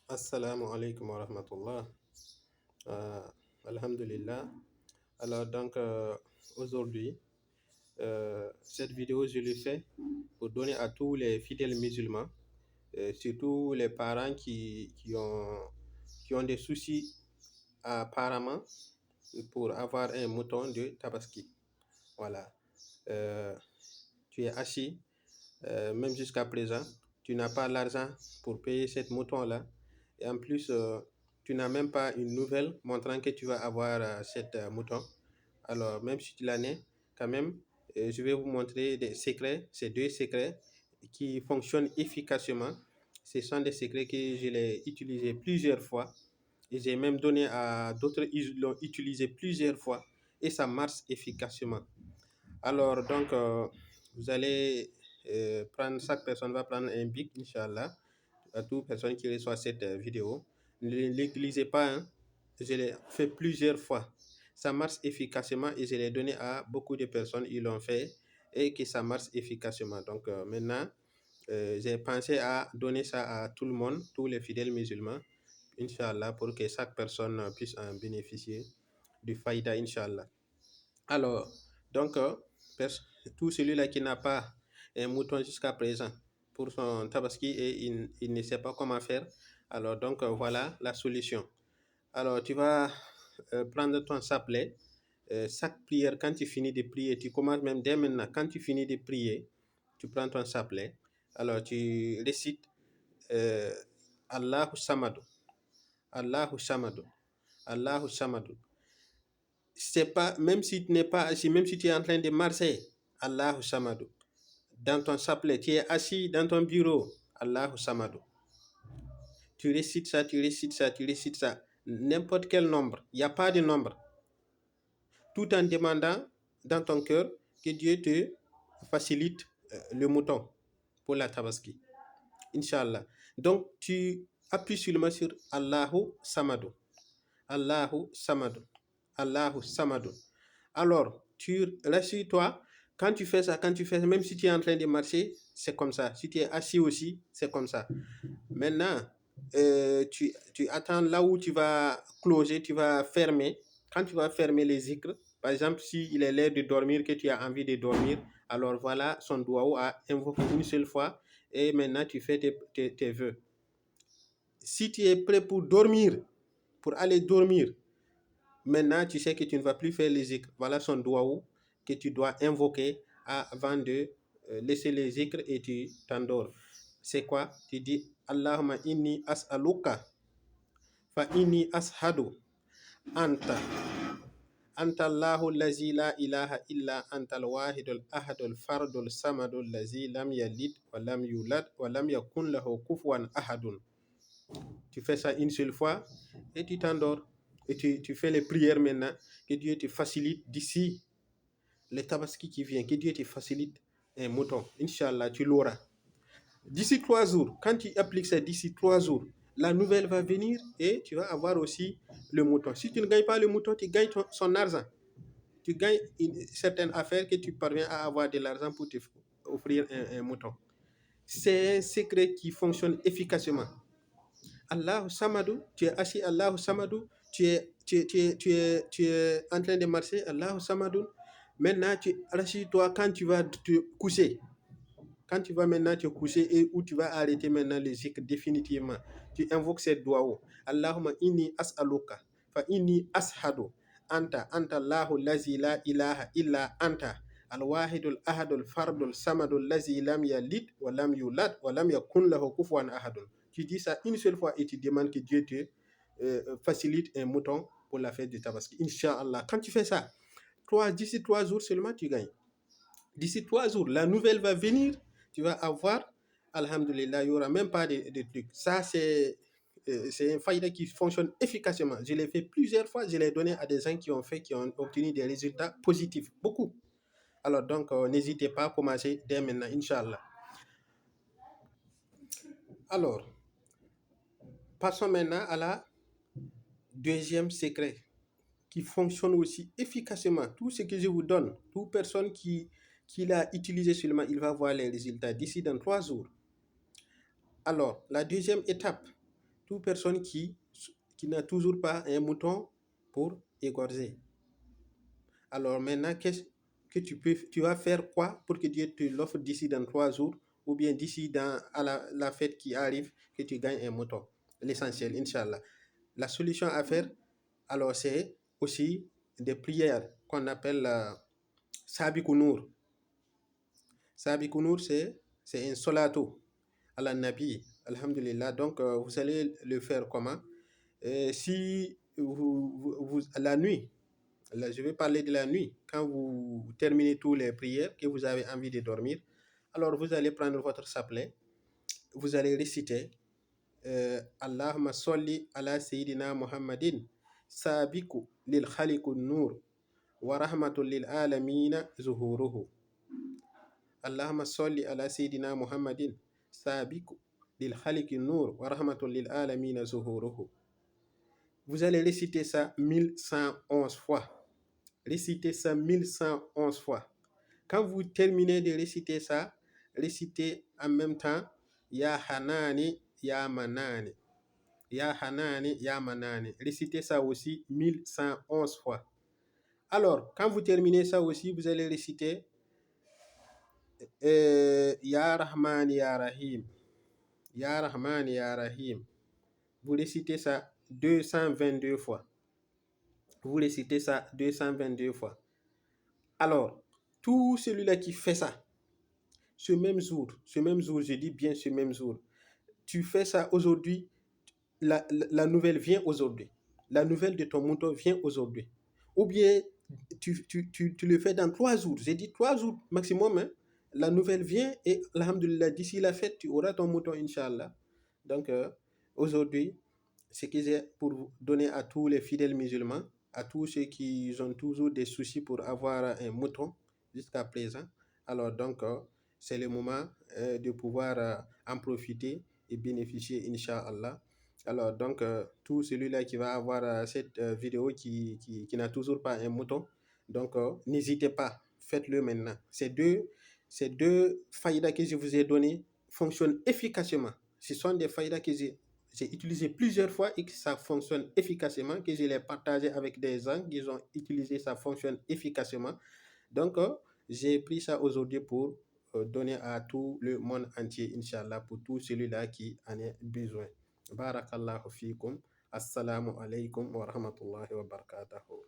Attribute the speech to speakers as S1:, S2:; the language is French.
S1: Assalamu alaikum wa rahmatullah. Euh, Alhamdulillah. Alors donc aujourd'hui, cette vidéo je l'ai fait pour donner à tous les fidèles musulmans, surtout les parents qui ont des soucis apparemment pour avoir un mouton de Tabaski. Voilà. Euh, Tu es assis, même jusqu'à présent, tu n'as pas l'argent pour payer cette mouton-là. Et en plus, tu n'as même pas une nouvelle montrant que tu vas avoir cette mouton. Alors, même si tu l'en es, quand même, je vais vous montrer des secrets, ces deux secrets qui fonctionnent efficacement. Ce sont des secrets que je l'ai utilisés plusieurs fois et j'ai même donné à d'autres, ils l'ont utilisé plusieurs fois et ça marche efficacement. Alors, donc, vous allez prendre, chaque personne va prendre un bic, Inch'Allah, à toute personne qui reçoit cette vidéo. Ne l'égliez pas, hein. Je l'ai fait plusieurs fois. Ça marche efficacement et je l'ai donné à beaucoup de personnes, ils l'ont fait et que ça marche efficacement. Donc, maintenant, j'ai pensé à donner ça à tout le monde, tous les fidèles musulmans, Inch'Allah, pour que chaque personne puisse en bénéficier du faïda, Inch'Allah. Alors, donc, tout celui-là qui n'a pas un mouton jusqu'à présent pour son tabaski et il ne sait pas comment faire, alors donc voilà la solution. Alors, tu vas prendre ton chapelet. Chaque prière, quand tu finis de prier, tu commences même dès maintenant, quand tu finis de prier, tu prends ton chapelet. Alors, tu récites euh, Allahu Samadou, Allahu Samadou, Allahu Samadou. C'est pas, même si tu n'es pas assis, même si tu es en train de marcher, Allahu Samadou. Dans ton chapelet, tu es assis dans ton bureau, Allahu Samadou. Tu récites ça, tu récites ça, tu récites ça. N'importe quel nombre, il n'y a pas de nombre. Tout en demandant dans ton cœur que Dieu te facilite le mouton pour la tabaski. Inch'Allah. Donc, tu appuies seulement sur Allahu Samadou. Allahu Samadou. Allahu Samadou. Alors, tu rassures-toi. Quand tu fais ça, même si tu es en train de marcher, c'est comme ça. Si tu es assis aussi, c'est comme ça. Maintenant, tu attends là où tu vas closer, tu vas fermer. Quand tu vas fermer les zikrs, par exemple, s'il est l'heure de dormir, que tu as envie de dormir, alors voilà, son doigt a invoqué une seule fois et maintenant tu fais tes vœux. Si tu es prêt pour dormir, pour aller dormir, maintenant tu sais que tu ne vas plus faire les zikrs. Voilà son doigt que tu dois invoquer avant de laisser les zikrs et tu t'endors. C'est quoi? Tu dis Allahumma inni as'aluka fa inni ashadu anta anta Allahu lazi la ilaha illa anta al-wahidul ahadul fardul samadul lazi lam yalid wa lam yulad wa lam yakun lahu kufuwan ahadun. Tu fais ça une seule fois et tu t'endors. Et tu fais les prières maintenant. Que Dieu te facilite d'ici le tabaski qui vient. Que Dieu te facilite un mouton. Inch'Allah, tu l'auras. D'ici 3 jours, quand tu appliques ça d'ici 3 jours, la nouvelle va venir et tu vas avoir aussi le mouton. Si tu ne gagnes pas le mouton, tu gagnes son argent. Tu gagnes une certaine affaire que tu parviens à avoir de l'argent pour te offrir un mouton. C'est un secret qui fonctionne efficacement. Allahu Samadou, tu es assis, Allahu Samadou, tu es en train de marcher, Allahu Samadou. Maintenant, rassure-toi quand tu vas te coucher. Quand tu vas maintenant te coucher et où tu vas arrêter maintenant le zikr définitivement, tu invoques cette doigt. Allahumma inni as'aluka, fa inni ashadu, anta Allahu lazi la ilaha illa anta, al-wahidul ahadul fardul samadul lazi lam yalid wa lam yulad wa lam yakun lahu kufuwan ahadun. Tu dis ça une seule fois et tu demandes que Dieu te facilite un mouton pour la fête du tabaski. Inch'Allah. Quand tu fais ça, d'ici 3 jours seulement, tu gagnes. D'ici 3 jours, la nouvelle va venir. Tu vas avoir, alhamdulillah, il n'y aura même pas de trucs. Ça, c'est un faïda qui fonctionne efficacement. Je l'ai fait plusieurs fois. Je l'ai donné à des gens qui ont obtenu des résultats positifs. Beaucoup. Alors, donc, n'hésitez pas à commencer dès maintenant, Inch'Allah. Alors, passons maintenant à la deuxième secret qui fonctionne aussi efficacement. Tout ce que je vous donne, toute personne qui l'a utilisé seulement, il va voir les résultats d'ici dans 3 jours. Alors, la deuxième étape, toute personne qui n'a toujours pas un mouton pour égorger. Alors maintenant, qu'est-ce que tu vas faire quoi pour que Dieu te l'offre d'ici dans 3 jours ou bien d'ici à la fête qui arrive, que tu gagnes un mouton? L'essentiel, Inch'Allah. La solution à faire, alors c'est aussi des prières qu'on appelle Sabikunour. Sabikunour, c'est un solato à la Nabi, alhamdulillah. Donc, vous allez le faire comment? Si la nuit, là, je vais parler de la nuit, quand vous terminez toutes les prières, que vous avez envie de dormir, alors vous allez prendre votre chapelet, vous allez réciter Allahumma salli ala Sayyidina Muhammadin, sabiku lil khaliqun nur, wa rahmatul lil alamina zuhuruhu. Allahumma salli ala Sayyidina Muhammadin, sabiku lil khaliqun nur, wa rahmatul lil alamina zuhuruhu. Vous allez réciter ça 1111 fois. Récitez ça 1111 fois. Quand vous terminez de réciter ça, récitez en même temps Ya Hanani, Ya Manani. Ya Hanani, Ya Manani. Récitez ça aussi 1111 fois. Alors, quand vous terminez ça aussi, vous allez réciter Ya Rahman, Ya Rahim. Ya Rahman, Ya Rahim. Vous récitez ça 222 fois. Vous récitez ça 222 fois. Alors, tout celui-là qui fait ça, ce même jour, je dis bien ce même jour, tu fais ça aujourd'hui, la nouvelle vient aujourd'hui. La nouvelle de ton mouton vient aujourd'hui. Ou bien, tu le fais dans 3 jours. J'ai dit 3 jours maximum. Hein. La nouvelle vient et, alhamdulillah, d'ici la fête, tu auras ton mouton, Inch'Allah. Donc, aujourd'hui, ce que j'ai pour donner à tous les fidèles musulmans, à tous ceux qui ont toujours des soucis pour avoir un mouton jusqu'à présent. Alors donc, c'est le moment de pouvoir en profiter et bénéficier, Inch'Allah. Alors donc, tout celui-là qui va avoir cette vidéo qui n'a toujours pas un mouton, donc n'hésitez pas, faites-le maintenant. Ces deux faïdas que je vous ai données fonctionnent efficacement. Ce sont des faïdas que j'ai utilisé plusieurs fois et que ça fonctionne efficacement, que je l'ai partagé avec des gens qui ont utilisé, ça fonctionne efficacement. Donc, j'ai pris ça aujourd'hui pour donner à tout le monde entier, Inch'Allah, pour tout celui-là qui en a besoin. Barakallahu fikum. Assalamu alaikum wa rahmatullahi wa barakatuh.